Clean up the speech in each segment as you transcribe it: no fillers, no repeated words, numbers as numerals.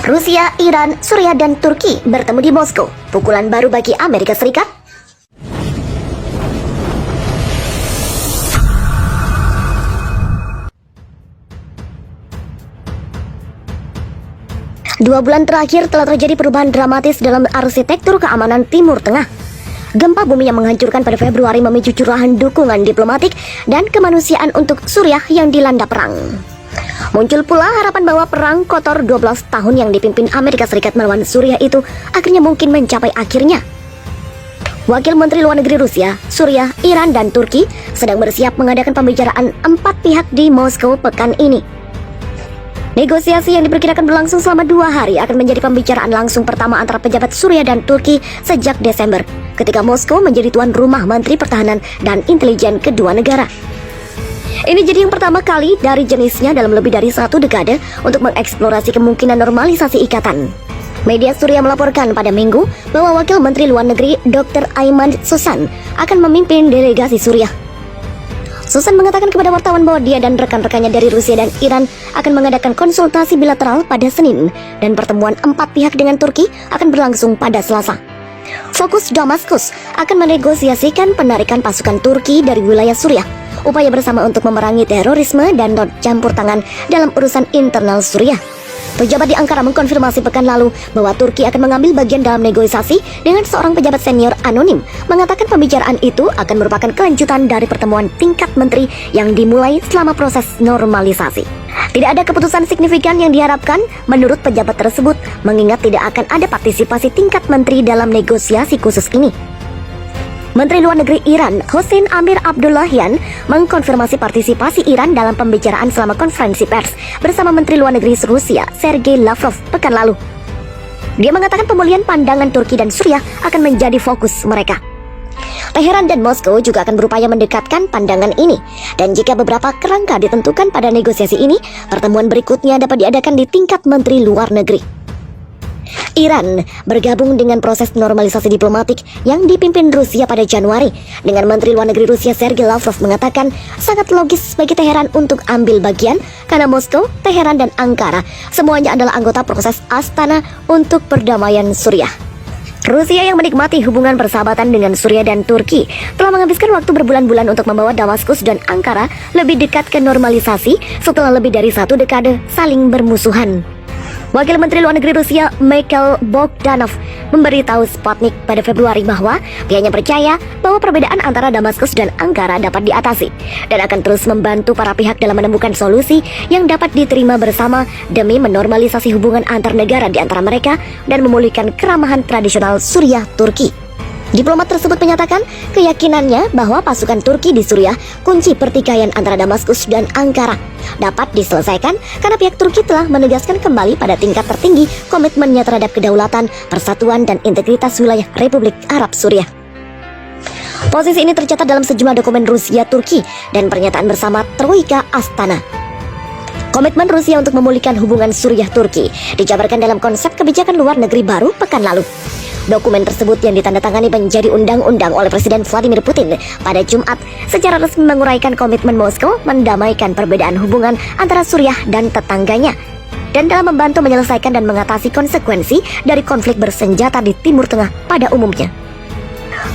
Rusia, Iran, Suriah, dan Turki bertemu di Moskow. Pukulan baru bagi Amerika Serikat. Dua bulan terakhir telah terjadi perubahan dramatis dalam arsitektur keamanan Timur Tengah. Gempa bumi yang menghancurkan pada Februari memicu curahan dukungan diplomatik dan kemanusiaan untuk Suriah yang dilanda perang. Muncul pula harapan bahwa perang kotor 12 tahun yang dipimpin Amerika Serikat melawan Suriah itu akhirnya mungkin mencapai akhirnya. Wakil Menteri Luar Negeri Rusia, Suriah, Iran, dan Turki sedang bersiap mengadakan pembicaraan 4 pihak di Moskow pekan ini. Negosiasi yang diperkirakan berlangsung selama 2 hari akan menjadi pembicaraan langsung pertama antara pejabat Suriah dan Turki sejak Desember, ketika Moskow menjadi tuan rumah Menteri Pertahanan dan Intelijen kedua negara. Ini jadi yang pertama kali dari jenisnya dalam lebih dari 1 dekade untuk mengeksplorasi kemungkinan normalisasi ikatan. Media Suriah melaporkan pada Minggu bahwa Wakil Menteri Luar Negeri Dr. Ayman Susan akan memimpin delegasi Suriah. Susan mengatakan kepada wartawan bahwa dia dan rekan-rekannya dari Rusia dan Iran akan mengadakan konsultasi bilateral pada Senin, dan pertemuan 4 pihak dengan Turki akan berlangsung pada Selasa. Fokus Damaskus akan menegosiasikan penarikan pasukan Turki dari wilayah Suriah, upaya bersama untuk memerangi terorisme dan campur tangan dalam urusan internal Suriah. Pejabat di Ankara mengkonfirmasi pekan lalu bahwa Turki akan mengambil bagian dalam negosiasi dengan seorang pejabat senior anonim, mengatakan pembicaraan itu akan merupakan kelanjutan dari pertemuan tingkat menteri yang dimulai selama proses normalisasi. Tidak ada keputusan signifikan yang diharapkan menurut pejabat tersebut, mengingat tidak akan ada partisipasi tingkat menteri dalam negosiasi khusus ini. Menteri Luar Negeri Iran, Hossein Amir Abdullahian, mengkonfirmasi partisipasi Iran dalam pembicaraan selama konferensi pers bersama Menteri Luar Negeri Rusia, Sergei Lavrov, pekan lalu. Dia mengatakan pemulihan pandangan Turki dan Suriah akan menjadi fokus mereka. Teheran dan Moskow juga akan berupaya mendekatkan pandangan ini, dan jika beberapa kerangka ditentukan pada negosiasi ini, pertemuan berikutnya dapat diadakan di tingkat Menteri Luar Negeri. Iran bergabung dengan proses normalisasi diplomatik yang dipimpin Rusia pada Januari, dengan Menteri Luar Negeri Rusia Sergei Lavrov mengatakan sangat logis bagi Teheran untuk ambil bagian karena Moskow, Teheran, dan Ankara semuanya adalah anggota proses Astana untuk perdamaian Suriah. Rusia yang menikmati hubungan persahabatan dengan Suriah dan Turki telah menghabiskan waktu berbulan-bulan untuk membawa Damaskus dan Ankara lebih dekat ke normalisasi setelah lebih dari 1 dekade saling bermusuhan. Wakil Menteri Luar Negeri Rusia Mikhail Bogdanov memberitahu Sputnik pada Februari bahwa pihaknya percaya bahwa perbedaan antara Damaskus dan Ankara dapat diatasi dan akan terus membantu para pihak dalam menemukan solusi yang dapat diterima bersama demi menormalisasi hubungan antar negara di antara mereka dan memulihkan keramahan tradisional Suriah-Turki. Diplomat tersebut menyatakan keyakinannya bahwa pasukan Turki di Suriah, kunci pertikaian antara Damaskus dan Ankara, dapat diselesaikan karena pihak Turki telah menegaskan kembali pada tingkat tertinggi komitmennya terhadap kedaulatan, persatuan, dan integritas wilayah Republik Arab Suriah. Posisi ini tercatat dalam sejumlah dokumen Rusia-Turki dan pernyataan bersama Troika Astana. Komitmen Rusia untuk memulihkan hubungan Suriah-Turki dijabarkan dalam konsep kebijakan luar negeri baru pekan lalu. Dokumen tersebut yang ditandatangani menjadi undang-undang oleh Presiden Vladimir Putin pada Jumat secara resmi menguraikan komitmen Moskow mendamaikan perbedaan hubungan antara Suriah dan tetangganya, dan dalam membantu menyelesaikan dan mengatasi konsekuensi dari konflik bersenjata di Timur Tengah pada umumnya.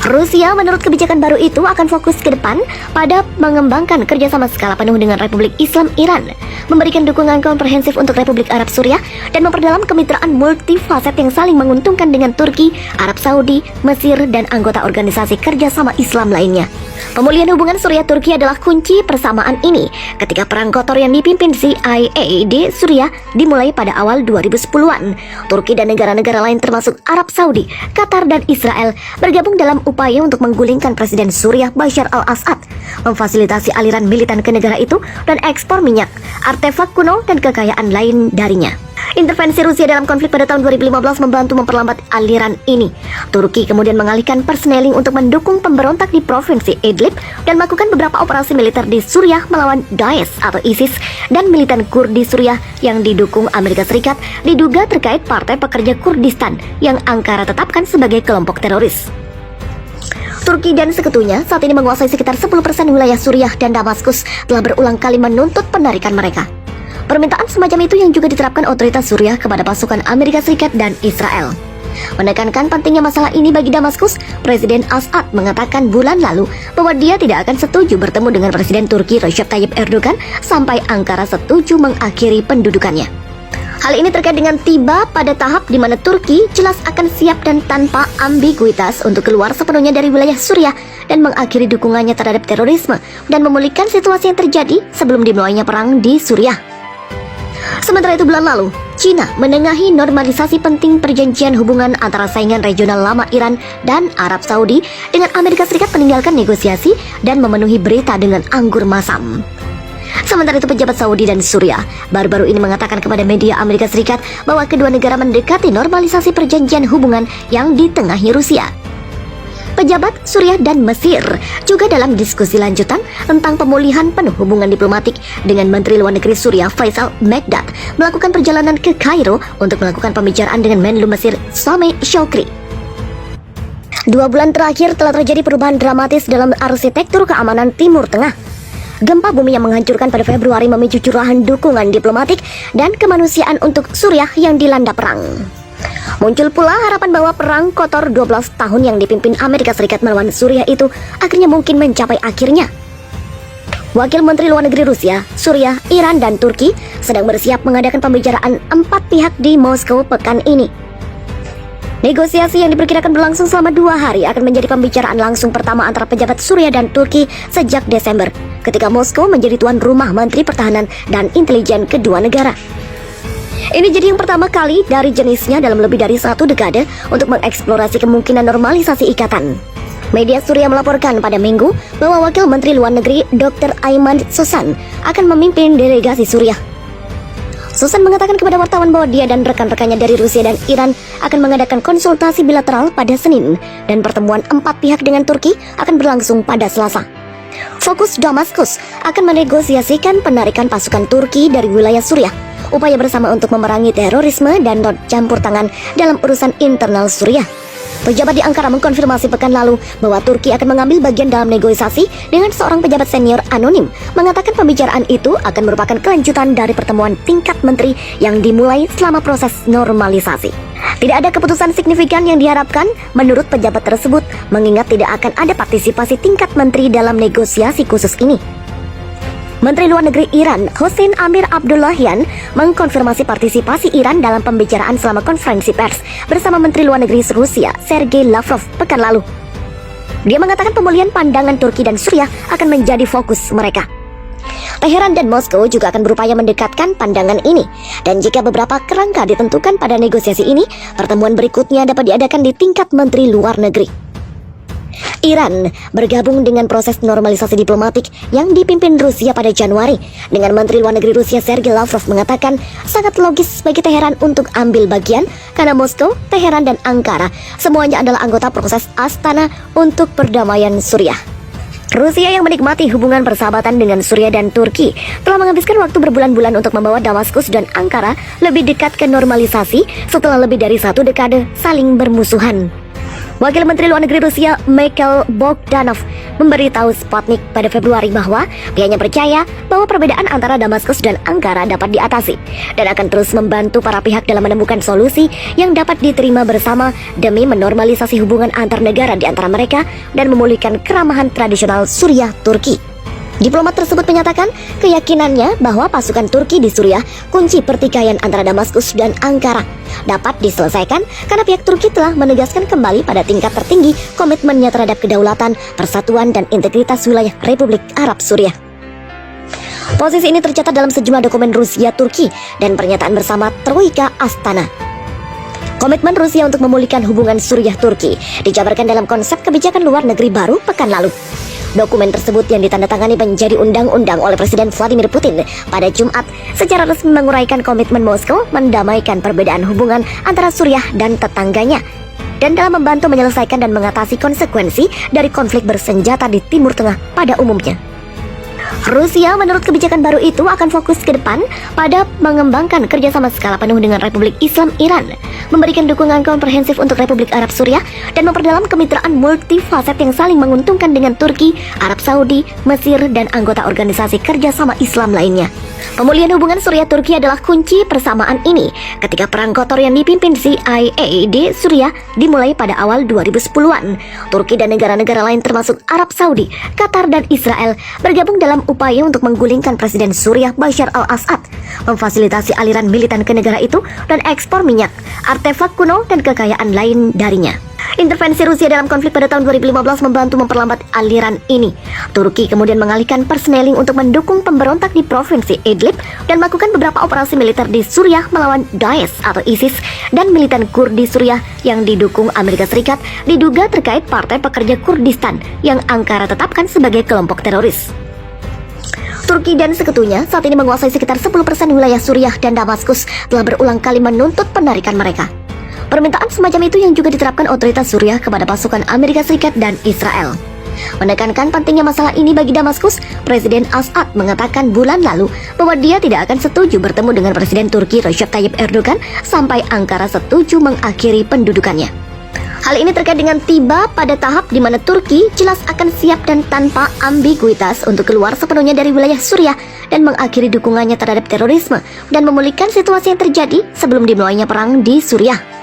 Rusia menurut kebijakan baru itu akan fokus ke depan pada mengembangkan kerjasama skala penuh dengan Republik Islam Iran, memberikan dukungan komprehensif untuk Republik Arab Suriah, dan memperdalam kemitraan multifaset yang saling menguntungkan dengan Turki, Arab Saudi, Mesir, dan anggota organisasi kerjasama Islam lainnya. Pemulihan hubungan Suriah-Turki adalah kunci persamaan ini ketika perang kotor yang dipimpin CIA di Suriah dimulai pada awal 2010-an. Turki dan negara-negara lain termasuk Arab Saudi, Qatar, dan Israel bergabung dalam upaya untuk menggulingkan Presiden Suriah Bashar al-Assad, memfasilitasi aliran militan ke negara itu, dan ekspor minyak, artefak kuno, dan kekayaan lain darinya. Intervensi Rusia dalam konflik pada tahun 2015 membantu memperlambat aliran ini. Turki kemudian mengalihkan persneling untuk mendukung pemberontak di provinsi Idlib dan melakukan beberapa operasi militer di Suriah melawan Daesh atau ISIS dan militan Kurdi Suriah yang didukung Amerika Serikat, diduga terkait Partai Pekerja Kurdistan yang Ankara tetapkan sebagai kelompok teroris. Turki dan sekutunya saat ini menguasai sekitar 10% wilayah Suriah, dan Damaskus telah berulang kali menuntut penarikan mereka. Permintaan semacam itu yang juga diterapkan otoritas Suriah kepada pasukan Amerika Serikat dan Israel. Menekankan pentingnya masalah ini bagi Damaskus, Presiden Assad mengatakan bulan lalu bahwa dia tidak akan setuju bertemu dengan Presiden Turki Recep Tayyip Erdogan sampai Ankara setuju mengakhiri pendudukannya. Hal ini terkait dengan tiba pada tahap di mana Turki jelas akan siap dan tanpa ambiguitas untuk keluar sepenuhnya dari wilayah Suriah dan mengakhiri dukungannya terhadap terorisme dan memulihkan situasi yang terjadi sebelum dimulainya perang di Suriah. Sementara itu bulan lalu, China menengahi normalisasi penting perjanjian hubungan antara saingan regional lama Iran dan Arab Saudi dengan Amerika Serikat meninggalkan negosiasi dan memenuhi berita dengan anggur masam. Sementara itu pejabat Saudi dan Suriah baru-baru ini mengatakan kepada media Amerika Serikat bahwa kedua negara mendekati normalisasi perjanjian hubungan yang ditengahi Rusia. Pejabat Suriah dan Mesir juga dalam diskusi lanjutan tentang pemulihan penuh hubungan diplomatik dengan Menteri Luar Negeri Suriah Faisal Mekdad melakukan perjalanan ke Kairo untuk melakukan pembicaraan dengan Menlu Mesir Sameh Shoukry. 2 bulan terakhir telah terjadi perubahan dramatis dalam arsitektur keamanan Timur Tengah. Gempa bumi yang menghancurkan pada Februari memicu curahan dukungan diplomatik dan kemanusiaan untuk Suriah yang dilanda perang. Muncul pula harapan bahwa perang kotor 12 tahun yang dipimpin Amerika Serikat melawan Suriah itu akhirnya mungkin mencapai akhirnya. Wakil Menteri Luar Negeri Rusia, Suriah, Iran, dan Turki sedang bersiap mengadakan pembicaraan 4 pihak di Moskow pekan ini. Negosiasi yang diperkirakan berlangsung selama 2 hari akan menjadi pembicaraan langsung pertama antara pejabat Suriah dan Turki sejak Desember, ketika Moskow menjadi tuan rumah Menteri Pertahanan dan Intelijen kedua negara. Ini jadi yang pertama kali dari jenisnya dalam lebih dari 1 dekade untuk mengeksplorasi kemungkinan normalisasi ikatan. Media Suriah melaporkan pada Minggu bahwa Wakil Menteri Luar Negeri Dr. Ayman Susan akan memimpin delegasi Suriah. Susan mengatakan kepada wartawan bahwa dia dan rekan-rekannya dari Rusia dan Iran akan mengadakan konsultasi bilateral pada Senin, dan pertemuan 4 pihak dengan Turki akan berlangsung pada Selasa. Fokus Damaskus akan menegosiasikan penarikan pasukan Turki dari wilayah Suriah, upaya bersama untuk memerangi terorisme dan campur tangan dalam urusan internal Suriah. Pejabat di Ankara mengkonfirmasi pekan lalu bahwa Turki akan mengambil bagian dalam negosiasi dengan seorang pejabat senior anonim, mengatakan pembicaraan itu akan merupakan kelanjutan dari pertemuan tingkat menteri yang dimulai selama proses normalisasi. Tidak ada keputusan signifikan yang diharapkan menurut pejabat tersebut, mengingat tidak akan ada partisipasi tingkat menteri dalam negosiasi khusus ini. Menteri Luar Negeri Iran, Hossein Amir Abdullahian, mengkonfirmasi partisipasi Iran dalam pembicaraan selama konferensi pers bersama Menteri Luar Negeri Rusia, Sergei Lavrov, pekan lalu. Dia mengatakan pemulihan pandangan Turki dan Suriah akan menjadi fokus mereka. Teheran dan Moskow juga akan berupaya mendekatkan pandangan ini, dan jika beberapa kerangka ditentukan pada negosiasi ini, pertemuan berikutnya dapat diadakan di tingkat Menteri Luar Negeri. Iran bergabung dengan proses normalisasi diplomatik yang dipimpin Rusia pada Januari, dengan Menteri Luar Negeri Rusia Sergei Lavrov mengatakan sangat logis bagi Teheran untuk ambil bagian karena Moskow, Teheran, dan Ankara semuanya adalah anggota proses Astana untuk perdamaian Suriah. Rusia yang menikmati hubungan persahabatan dengan Suriah dan Turki telah menghabiskan waktu berbulan-bulan untuk membawa Damaskus dan Ankara lebih dekat ke normalisasi setelah lebih dari 1 dekade saling bermusuhan. Wakil Menteri Luar Negeri Rusia Mikhail Bogdanov memberitahu Sputnik pada Februari bahwa pihaknya percaya bahwa perbedaan antara Damaskus dan Ankara dapat diatasi dan akan terus membantu para pihak dalam menemukan solusi yang dapat diterima bersama demi menormalisasi hubungan antar negara di antara mereka dan memulihkan keramahan tradisional Suriah-Turki. Diplomat tersebut menyatakan keyakinannya bahwa pasukan Turki di Suriah, kunci pertikaian antara Damaskus dan Ankara, dapat diselesaikan karena pihak Turki telah menegaskan kembali pada tingkat tertinggi komitmennya terhadap kedaulatan, persatuan, dan integritas wilayah Republik Arab Suriah. Posisi ini tercatat dalam sejumlah dokumen Rusia-Turki dan pernyataan bersama Troika Astana. Komitmen Rusia untuk memulihkan hubungan Suriah-Turki dijabarkan dalam konsep kebijakan luar negeri baru pekan lalu. Dokumen tersebut yang ditandatangani menjadi undang-undang oleh Presiden Vladimir Putin pada Jumat secara resmi menguraikan komitmen Moskow mendamaikan perbedaan hubungan antara Suriah dan tetangganya dan dalam membantu menyelesaikan dan mengatasi konsekuensi dari konflik bersenjata di Timur Tengah pada umumnya. Rusia menurut kebijakan baru itu akan fokus ke depan pada mengembangkan kerjasama skala penuh dengan Republik Islam Iran, memberikan dukungan komprehensif untuk Republik Arab Suriah, dan memperdalam kemitraan multifaset yang saling menguntungkan dengan Turki, Arab Saudi, Mesir, dan anggota organisasi kerjasama Islam lainnya. Pemulihan hubungan Suriah-Turki adalah kunci persamaan ini ketika perang kotor yang dipimpin CIA di Suriah dimulai pada awal 2010-an. Turki dan negara-negara lain termasuk Arab Saudi, Qatar, dan Israel bergabung dalam upaya untuk menggulingkan Presiden Suriah Bashar al-Assad, memfasilitasi aliran militan ke negara itu, dan ekspor minyak, artefak kuno, dan kekayaan lain darinya. Intervensi Rusia dalam konflik pada tahun 2015 membantu memperlambat aliran ini. Turki kemudian mengalihkan persneling untuk mendukung pemberontak di provinsi Idlib dan melakukan beberapa operasi militer di Suriah melawan Daesh atau ISIS dan militan Kurdi Suriah yang didukung Amerika Serikat diduga terkait Partai Pekerja Kurdistan yang Ankara tetapkan sebagai kelompok teroris. Turki dan sekutunya saat ini menguasai sekitar 10% wilayah Suriah dan Damaskus telah berulang kali menuntut penarikan mereka. Permintaan semacam itu yang juga diterapkan otoritas Suriah kepada pasukan Amerika Serikat dan Israel. Menekankan pentingnya masalah ini bagi Damaskus, Presiden Assad mengatakan bulan lalu bahwa dia tidak akan setuju bertemu dengan Presiden Turki Recep Tayyip Erdogan sampai Ankara setuju mengakhiri pendudukannya. Hal ini terkait dengan tiba pada tahap di mana Turki jelas akan siap dan tanpa ambiguitas untuk keluar sepenuhnya dari wilayah Suriah dan mengakhiri dukungannya terhadap terorisme dan memulihkan situasi yang terjadi sebelum dimulainya perang di Suriah.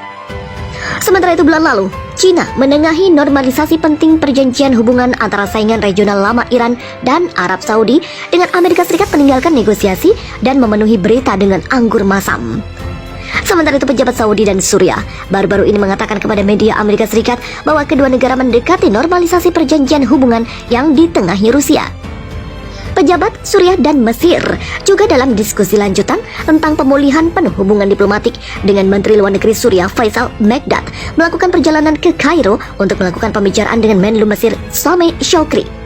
Sementara itu bulan lalu, China menengahi normalisasi penting perjanjian hubungan antara saingan regional lama Iran dan Arab Saudi dengan Amerika Serikat meninggalkan negosiasi dan memenuhi berita dengan anggur masam. Sementara itu pejabat Saudi dan Suriah baru-baru ini mengatakan kepada media Amerika Serikat bahwa kedua negara mendekati normalisasi perjanjian hubungan yang ditengahi Rusia. Pejabat Suriah dan Mesir juga dalam diskusi lanjutan tentang pemulihan penuh hubungan diplomatik dengan Menteri Luar Negeri Suriah Faisal Mekdad melakukan perjalanan ke Kairo untuk melakukan pembicaraan dengan Menlu Mesir Sameh Shoukry.